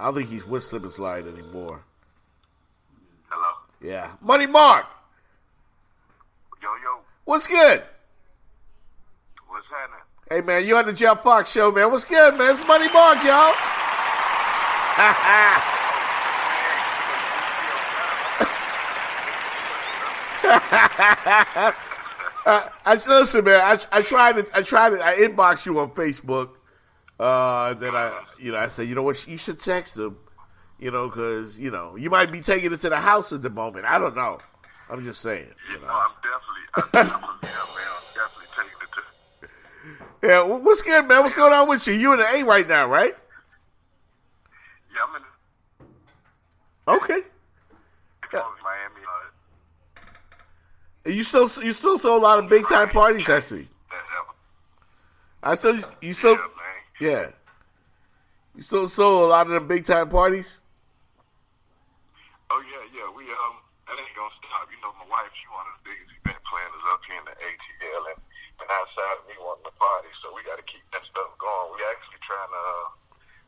I don't think he's with Slip and Slide anymore. Hello? Yeah. Money Mark! Yo, yo. What's good? What's happening? Hey, man, you on the Jeff Park Show, man. What's good, man? It's Money Mark, y'all. Listen, man. I tried it. I inboxed you on Facebook. Then I said, you know what? You should text him. Because you might be taking it to the house at the moment. I don't know. I'm just saying. I'm definitely, man. I'm definitely taking it to. Yeah, what's good, man? What's going on with you? You in the A right now, right? Yeah, I'm in. Okay. Miami. You still throw a lot of big time parties, I see. I still you still Yeah, man. yeah. You still throw a lot of the big time parties. Oh yeah. That ain't gonna stop. My wife, she one of the biggest event planners up here in the ATL, and outside of me wanting to party, so we got to keep that stuff going. We actually trying to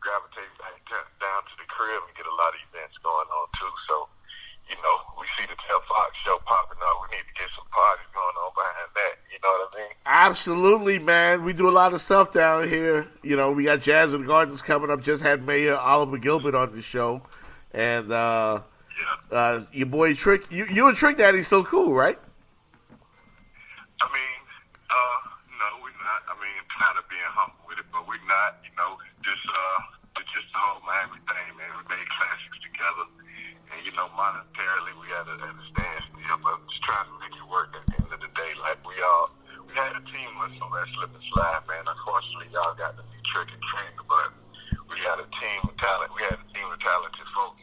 gravitate back down to the crib and get a lot of events going on too. So, we see the Jeff Fox show popping up. We need to get some parties going on behind that. You know what I mean? Absolutely, man. We do a lot of stuff down here. We got Jazz in the Gardens coming up. Just had Mayor Oliver Gilbert on the show, and your boy Trick. You and Trick Daddy still cool, right? I mean, no, we're not. I mean, kind of being humble with it, but we're not. Just the whole Miami thing, man. We made classics together, and monetarily we had a standstill, but just trying to make it work at the end of the day. Like we had a team with some of that Slip and Slide, man. Unfortunately, y'all got to be Trick and Trainer, but we had a team of talent. We had a team of talented folks.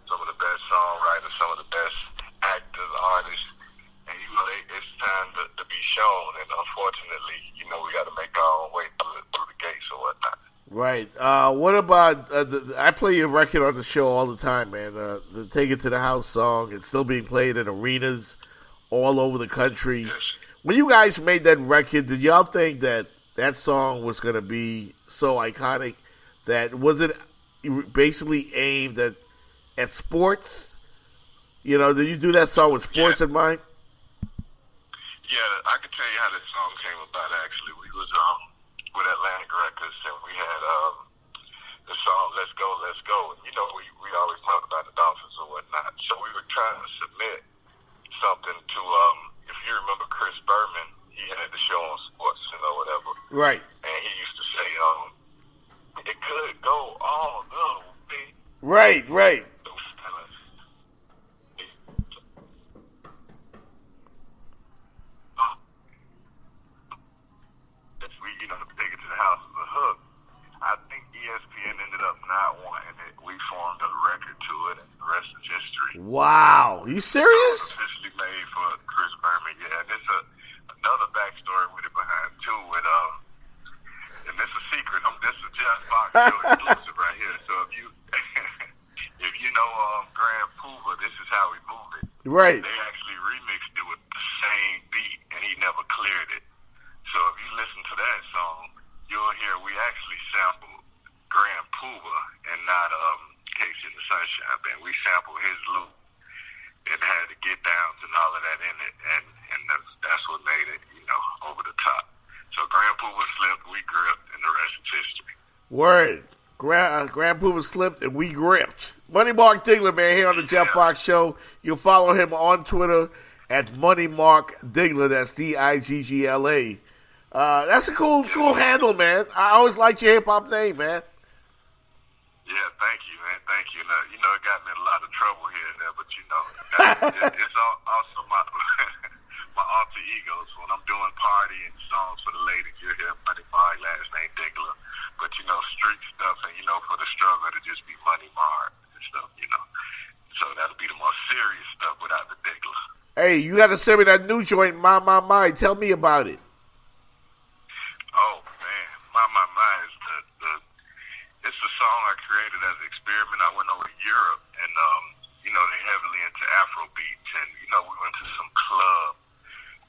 Some of the best songwriters, some of the best actors, artists, and it's time to be shown. And unfortunately, we got to make our own way through the gates or whatnot. Right. What about I play your record on the show all the time, man. The Take It to the House song. It's still being played in arenas all over the country. Yes. When you guys made that record, did y'all think that song was going to be so iconic? That was it basically aimed at sports? Did you do that song with sports in mind? Yeah, I can tell you how that song came about. Actually, we was with Atlantic Records, and we had the song "Let's Go, Let's Go." And we always talk about the Dolphins or whatnot. So we were trying to submit something to if you remember Chris Berman, he had the show on Sports or whatever. Right. And he used to say, it could go all the way. Right. Take It to the House as a hook. I think ESPN ended up not wanting it. We formed a record to it, and the rest is history. Wow. You serious? Officially made for Chris Berman, yeah. And it's another backstory with it behind too. With and this is a secret. This is Jeff Fox show exclusive right here. So if you know Grand Puba, this is how we moved it. Right. They actually remixed it with the same beat, and he never cleared it. So if you listen to that song, you'll hear we actually sampled Grand Puba and not Casey and the Sunshine Band. We sampled his loop and had the get downs and all of that in it, and that's what made it, over the top. So Grand Puba slipped, we gripped, and the rest is history. Word. Grand Puba slipped and we gripped. Money Mark Diggla, man, here on the Jeff Fox Show. You'll follow him on Twitter at Money Mark Diggla. That's Diggla. That's a cool handle, man. I always liked your hip hop name, man. Yeah, thank you, man. Thank you. It got me in a lot of trouble here and there, but it's also my my alter egos. When I'm doing party and songs for the ladies, you'll hear Money Mark, last name Diggla. But street stuff and for the struggle to just be Money Mark and stuff, So that'll be the more serious stuff without the Diggla. Hey, you got to send me that new joint, My. Tell me about it. Oh man, My is it's a song I created as an experiment. I went over to Europe and they heavily into Afro beats, and we went to some club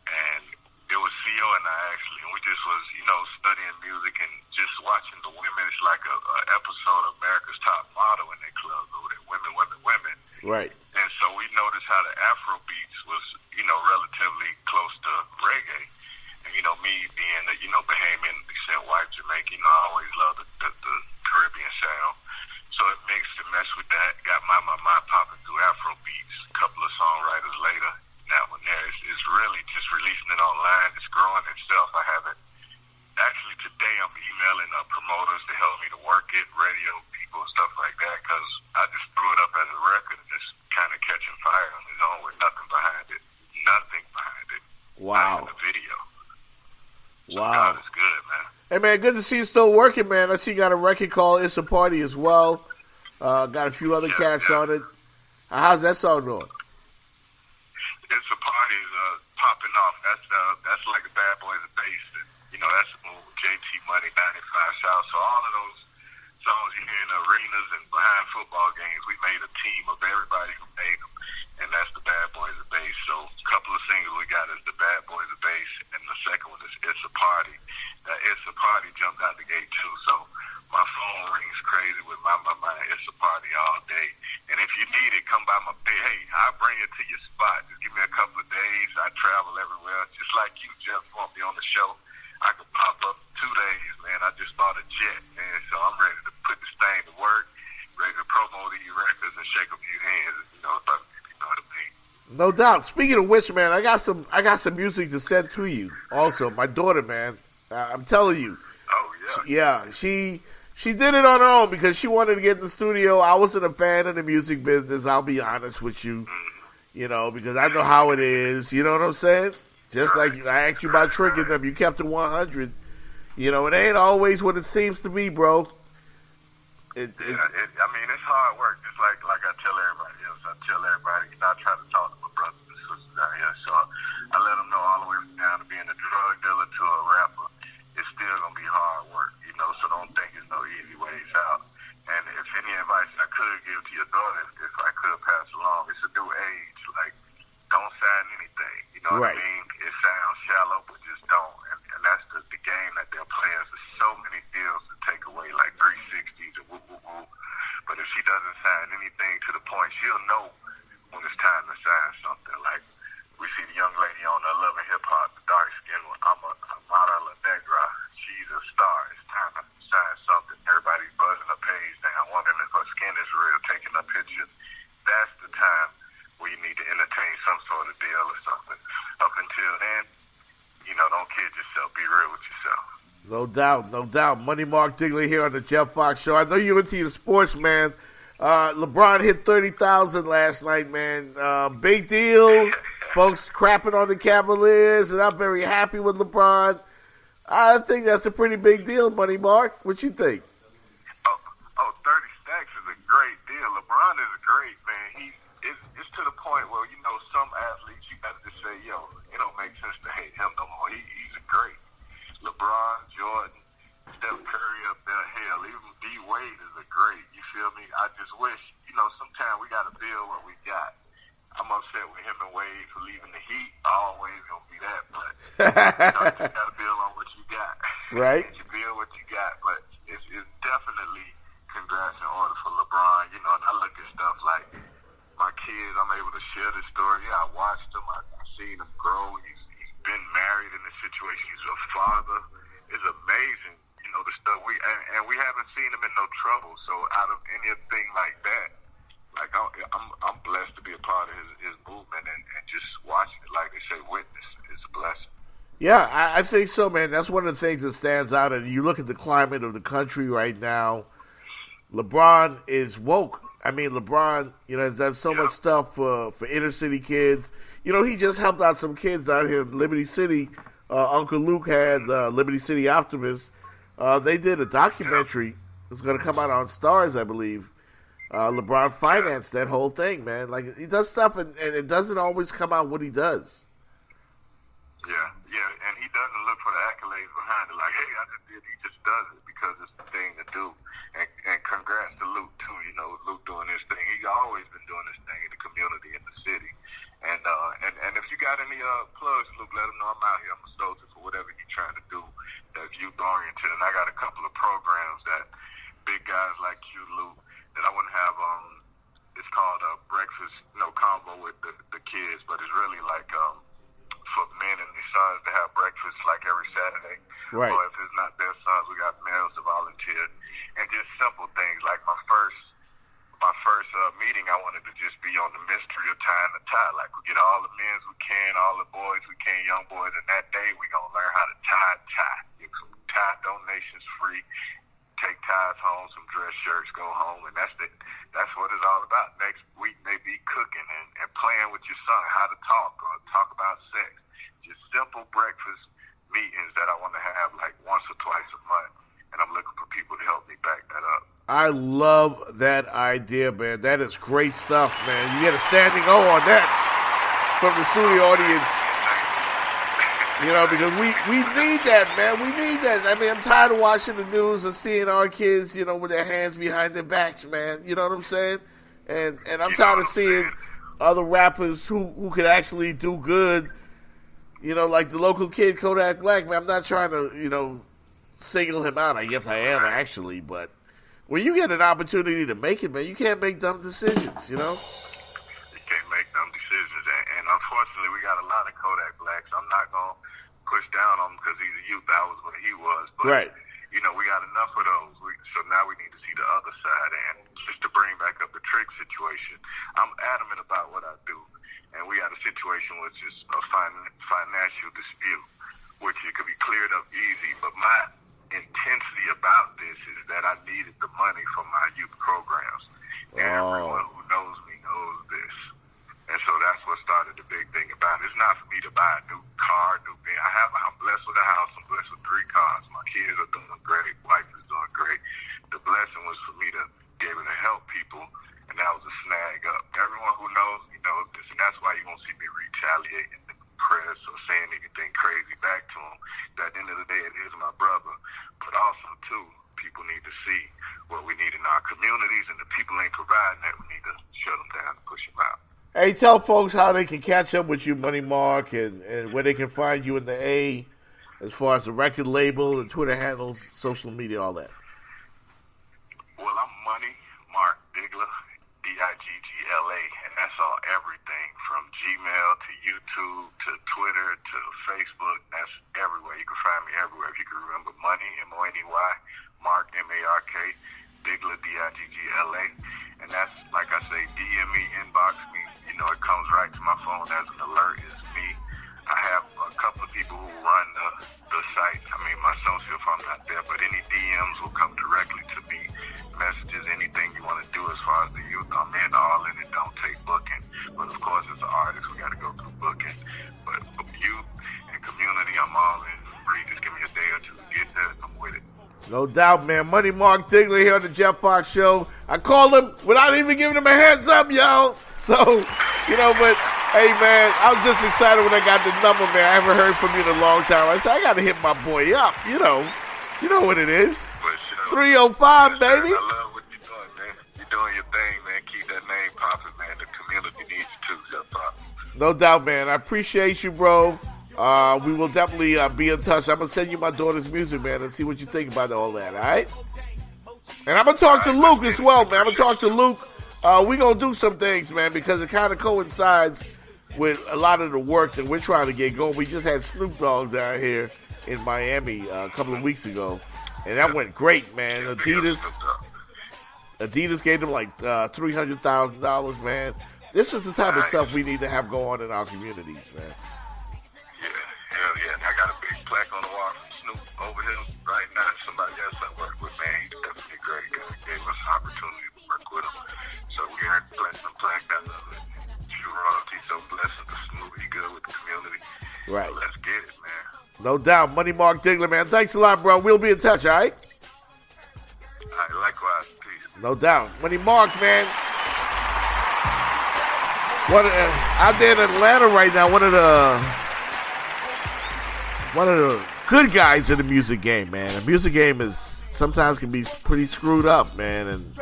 and it was CO and I actually, and we just was studying music and just watching the women. It's like a episode of America's Top Model. Right. And so we noticed how the Afro beats was, relatively close to reggae. And, me being a, Bahamian descent, white Jamaican, I always loved the Caribbean sound. So it mixed and messed with that. Got my popping through Afro beats. A couple of songwriters later. That one there is really just releasing it online. It's growing itself. I haven't. Actually, today I'm emailing promoters to help me to work it, radio people, stuff like that, because I just threw it up as a record and just kind of catching fire on its own with nothing behind it. Nothing behind it. Wow. Not even the video. So Wow. God is good, man. Hey, man, good to see you still working, man. I see you got a record called It's a Party as well. Got a few other cats on it. How's that song doing? It's a Party is popping off. That's like a Bad Boys of Bass. That's the move with JT Money, 95 South. So all of those songs you hear in arenas and behind football games, we made a team of everybody who made them, and that's the Bad Boys of Bass. So a couple of singles we got is the Bad Boys of Bass, and the second one is It's a Party. That It's a Party jumped out the gate too. So my phone rings crazy with my It's a Party all day. And if you need it, come by my pay. Hey, I'll bring it to your spot. Just give me a couple of days. I travel everywhere, just like you, Jeff, want me on the show. I could pop up 2 days, man. I just bought a jet, man. So I'm ready to put this thing to work, ready to promo these records and shake a few hands, if you know what I mean. No doubt. Speaking of which, man, I got some music to send to you. Also, my daughter, man, I'm telling you. Oh yeah. She did it on her own because she wanted to get in the studio. I wasn't a fan of the music business. I'll be honest with you, because I know how it is. You know what I'm saying? Just like I asked you about tricking them, you kept it 100. It ain't always what it seems to be, bro. It's hard work. Just like I tell everybody else. I tell everybody, I try to talk to my brothers and sisters out here. So I let them know all the way down to being a drug dealer to a rapper. It's still going to be hard work, so don't think it's no easy ways out. And if any advice I could give to your daughter, if I could pass along, it's a new age. Like, don't sign anything. You know what I mean? It sounds shallow, but just don't. And that's the game that they're playing. There's so many deals to take away, like 360s and woo. But if she doesn't sign anything to the point, she'll know when it's time to sign something. Like, we see the young lady on the Love and Hip Hop, the dark skin one, Amara La Negra. She's a star. It's time to sign something. Everybody's buzzing her page down, wondering if her skin is real, taking a picture. That's the time where you need to entertain some sort of deal or something. Up until then, don't kid yourself. Be real with yourself. No doubt. Money Mark Diggla here on the Jeff Fox Show. I know you're into your sports, man. LeBron hit 30,000 last night, man. Big deal. Folks crapping on the Cavaliers, and I'm very happy with LeBron. I think that's a pretty big deal, Money Mark. What you think? 30 stacks is a great deal. LeBron is great, man. It's to the point where, some athletes, you got to just say, it don't make sense to hate him no more. He's a great. LeBron, Jordan, Steph Curry up there, hell, even D. Wade is a great. You feel me? I just wish, sometimes we got to build what we got. I'm upset with him and Wade for leaving the Heat. Always gonna be that, but you got to build on what you got. Right. You build what you got, but it's definitely congrats in order for LeBron. And I look at stuff like my kids. I'm able to share this story. Yeah, I watched him. I've seen him grow. He's been married in this situation. He's a father. It's amazing, the stuff and we haven't seen him in no trouble. So out of anything like that. Like, I'm blessed to be a part of his movement and just watching it, like they say, witness. It's a blessing. Yeah, I think so, man. That's one of the things that stands out. And you look at the climate of the country right now, LeBron is woke. I mean, LeBron, has done so much stuff for inner city kids. He just helped out some kids out here in Liberty City. Uncle Luke had Liberty City Optimist. They did a documentary. It's going to come out on Stars, I believe. LeBron financed that whole thing, man. Like, he does stuff, and it doesn't always come out what he does. Yeah, and he doesn't look for the accolades behind it. Like, hey, I just did. He just does it because it's the thing to do. And congrats to Luke, too. Luke doing his thing. He's always been doing his thing in the community, in the city. And if you got any plugs, Luke, let them know I'm out here. I'm a soldier for whatever you're trying to do that's youth-oriented. And I got a couple of programs that big guys like you, Luke, that I want to have. It's called Breakfast we can, all the boys we can, young boys. And that day, we're going to learn how to tie. Tie donations free. Take ties home, some dress shirts, go home. And that's what it's all about. Next week, they be cooking and playing with your son, how to talk or talk about sex. Just simple breakfast meetings that I want to have like once or twice a month. And I'm looking for people to help me back that up. I love that idea, man. That is great stuff, man. You get a standing O on that from the studio audience. You know, because we need that, man. We need that. I mean, I'm tired of watching the news and seeing our kids, you know, with their hands behind their backs, man. You know what I'm saying? And I'm tired of seeing other rappers who could actually do good, you know, like the local kid, Kodak Black, man. I'm not trying to, you know, single him out. I guess I am, actually. But when you get an opportunity to make it, man, you can't make dumb decisions, you know? You can't make dumb decisions. And unfortunately, we got a lot of Kodak Blacks. I'm not going to push down on him because he's a youth. That was what he was. But, right. You know, we got enough of those. So now we need to see the other side. And just to bring back up the trick situation, I'm adamant about what I do. And we had a situation which is a financial dispute, which it could be cleared up easy. But my intensity about this is that I needed the money for my youth programs. And everyone who knows me knows this. And so that's what started the big thing about it. It's not for me to buy a new car, I'm blessed with a house, I'm blessed with 3 cars. My kids are doing great, wife is doing great. The blessing was for me to be able to help people, and that was a snag up. Everyone who knows me knows this, and that's why you won't see me retaliate in the press or saying anything crazy back to him. At the end of the day, it is my brother. But also, too, people need to see what we need in our communities, and the people ain't providing that. We need to shut them down and push them out. Hey, tell folks how they can catch up with you, Money Mark, and where they can find you in the A, as far as the record label, the Twitter handles, social media, all that. Well, I'm Money Mark Diggla, Diggla, and that's on everything from Gmail to YouTube to Twitter to Facebook. That's everywhere. You can find me everywhere. If you can remember Money, Money, Mark, Mark, Diggla, Diggla. And that's, like I say, DM me, inbox me. You know, it comes right to my phone as an alert. It's me. I have a couple of people who run the site. I mean, myself, if I'm not there, but any DMs will come directly to me. Messages, anything you want to do as far as the youth, I'm in all in it. Don't take booking. But, of course, as an artist, we got to go through booking. But for youth and community, I'm all in. Free. Just give me a day or two to get there. I'm with it. No doubt, man. Money Mark Diggla here on the Jeff Fox Show. I called him without even giving him a heads up, y'all. So, you know, but, hey, man, I was just excited when I got the number, man. I haven't heard from you in a long time. I said, I got to hit my boy up, you know. You know what it is. 305, baby. I love what you're doing, man. You're doing your thing, man. Keep that name popping, man. The community needs you too, Jeff Fox. No doubt, man. I appreciate you, bro. We will definitely be in touch. I'm going to send you my daughter's music, man, and see what you think about all that, all right? And I'm going to talk to Luke as well, man. I'm going to talk to Luke. We're going to do some things, man, because it kind of coincides with a lot of the work that we're trying to get going. We just had Snoop Dogg down here in Miami a couple of weeks ago, and that went great, man. Adidas gave them like $300,000, man. This is the type of stuff we need to have go on in our communities, man. Hell yeah. I got a big plaque on the wall from Snoop over here right now. Somebody else I work with, man. He's definitely a great guy. Gave us an opportunity to work with him. So we had to place some plaque out of it. True royalty, so blessed to Snoop. He good with the community. Right. So let's get it, man. No doubt. Money Mark Diggla, man. Thanks a lot, bro. We'll be in touch, all right? All right, likewise. Peace. No doubt. Money Mark, man. Out there in Atlanta right now, one of the good guys in the music game, man. The music game is sometimes can be pretty screwed up, man. And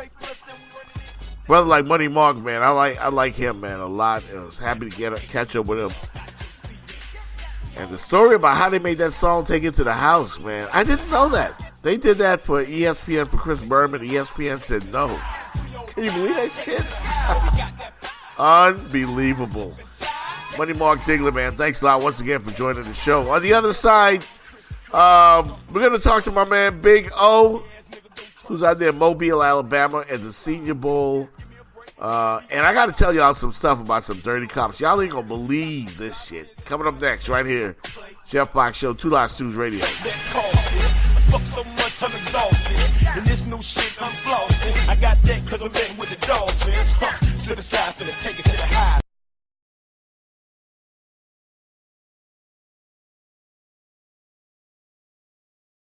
brother like Money Mark, man, I like him, man, a lot. I was happy to catch up with him. And the story about how they made that song Take It to the House, man, I didn't know that. They did that for ESPN, for Chris Berman. ESPN said no. Can you believe that shit? Unbelievable. Money Mark Diggla, man, thanks a lot once again for joining the show. On the other side, we're going to talk to my man Big O, who's out there in Mobile, Alabama, at the Senior Bowl And I got to tell y'all some stuff about some dirty cops. Y'all ain't going to believe this shit. Coming up next, right here, Jeff Fox Show, 2 Lots News Radio. Fuck so much, I'm exhausted. And this new shit, I'm flossing. I got that 'cause I'm